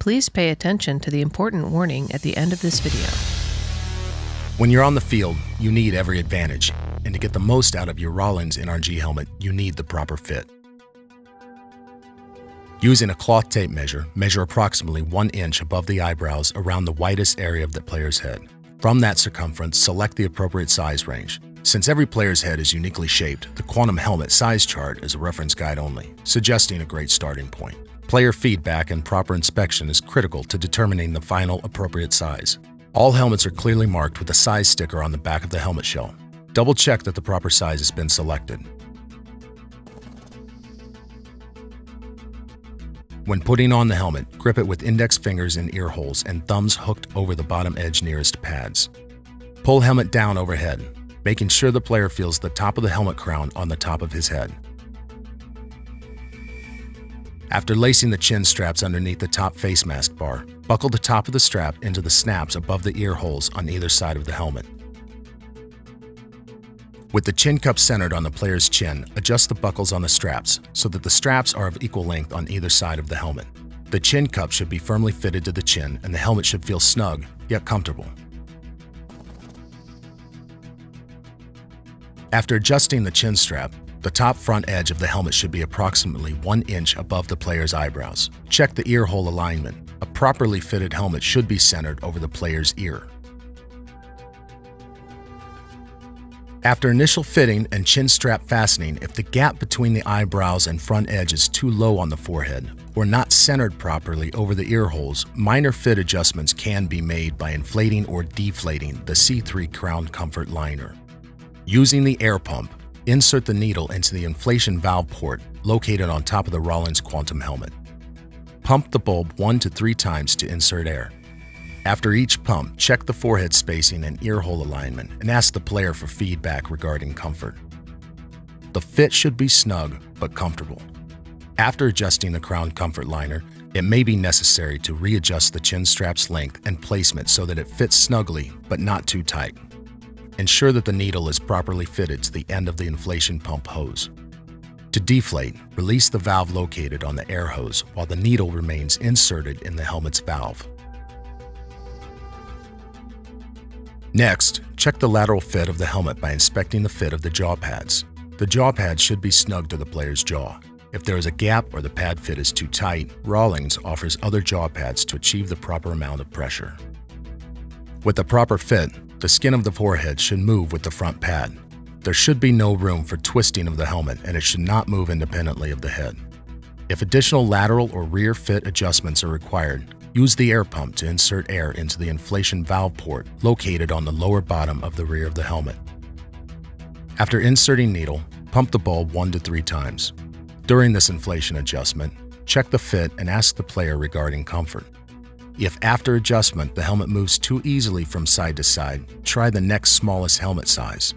Please pay attention to the important warning at the end of this video. When you're on the field, you need every advantage, and to get the most out of your Rawlings NRG helmet, you need the proper fit. Using a cloth tape measure, measure approximately 1 inch above the eyebrows around the widest area of the player's head. From that circumference, select the appropriate size range. Since every player's head is uniquely shaped, the Quantum helmet size chart is a reference guide only, suggesting a great starting point. Player feedback and proper inspection is critical to determining the final appropriate size. All helmets are clearly marked with a size sticker on the back of the helmet shell. Double check that the proper size has been selected. When putting on the helmet, grip it with index fingers in ear holes and thumbs hooked over the bottom edge nearest pads. Pull helmet down overhead, making sure the player feels the top of the helmet crown on the top of his head. After lacing the chin straps underneath the top face mask bar, buckle the top of the strap into the snaps above the ear holes on either side of the helmet. With the chin cup centered on the player's chin, adjust the buckles on the straps so that the straps are of equal length on either side of the helmet. The chin cup should be firmly fitted to the chin and the helmet should feel snug, yet comfortable. After adjusting the chin strap, the top front edge of the helmet should be approximately 1 inch above the player's eyebrows. Check the ear hole alignment. A properly fitted helmet should be centered over the player's ear. After initial fitting and chin strap fastening, if the gap between the eyebrows and front edge is too low on the forehead or not centered properly over the ear holes, minor fit adjustments can be made by inflating or deflating the C3 crown comfort liner. Using the air pump, insert the needle into the inflation valve port located on top of the Rawlings Quantum helmet. Pump the bulb 1 to 3 times to insert air. After each pump, check the forehead spacing and ear hole alignment and ask the player for feedback regarding comfort. The fit should be snug but comfortable. After adjusting the crown comfort liner, it may be necessary to readjust the chin strap's length and placement so that it fits snugly but not too tight. Ensure that the needle is properly fitted to the end of the inflation pump hose. To deflate, release the valve located on the air hose while the needle remains inserted in the helmet's valve. Next, check the lateral fit of the helmet by inspecting the fit of the jaw pads. The jaw pads should be snug to the player's jaw. If there is a gap or the pad fit is too tight, Rawlings offers other jaw pads to achieve the proper amount of pressure. With the proper fit, the skin of the forehead should move with the front pad. There should be no room for twisting of the helmet and it should not move independently of the head. If additional lateral or rear fit adjustments are required, use the air pump to insert air into the inflation valve port located on the lower bottom of the rear of the helmet. After inserting needle, pump the bulb 1 to 3 times. During this inflation adjustment, check the fit and ask the player regarding comfort. If after adjustment the helmet moves too easily from side to side, try the next smallest helmet size.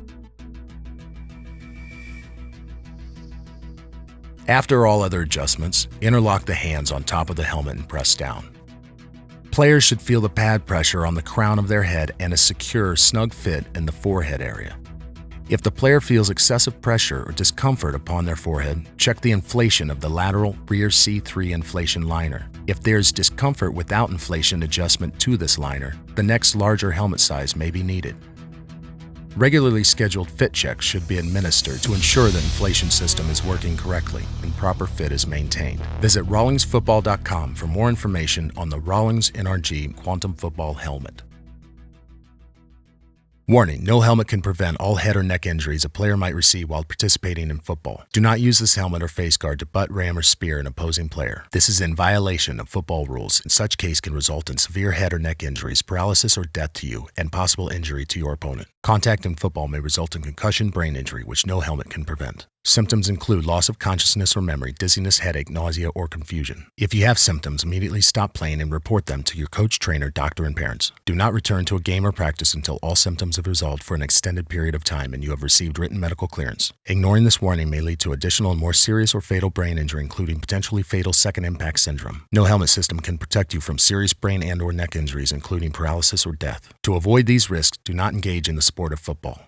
After all other adjustments, interlock the hands on top of the helmet and press down. Players should feel the pad pressure on the crown of their head and a secure, snug fit in the forehead area. If the player feels excessive pressure or discomfort upon their forehead, check the inflation of the lateral rear C3 inflation liner. If there's discomfort without inflation adjustment to this liner, the next larger helmet size may be needed. Regularly scheduled fit checks should be administered to ensure the inflation system is working correctly and proper fit is maintained. Visit rawlingsfootball.com for more information on the Rawlings NRG Quantum Football Helmet. Warning: no helmet can prevent all head or neck injuries a player might receive while participating in football. Do not use this helmet or face guard to butt, ram, or spear an opposing player. This is in violation of football rules. In such case can result in severe head or neck injuries, paralysis, or death to you, and possible injury to your opponent. Contact in football may result in concussion, brain injury, which no helmet can prevent. Symptoms include loss of consciousness or memory, dizziness, headache, nausea, or confusion. If you have symptoms, immediately stop playing and report them to your coach, trainer, doctor, and parents. Do not return to a game or practice until all symptoms have resolved for an extended period of time and you have received written medical clearance. Ignoring this warning may lead to additional and more serious or fatal brain injury, including potentially fatal second impact syndrome. No helmet system can protect you from serious brain and/or neck injuries, including paralysis or death. To avoid these risks, do not engage in the sport of football.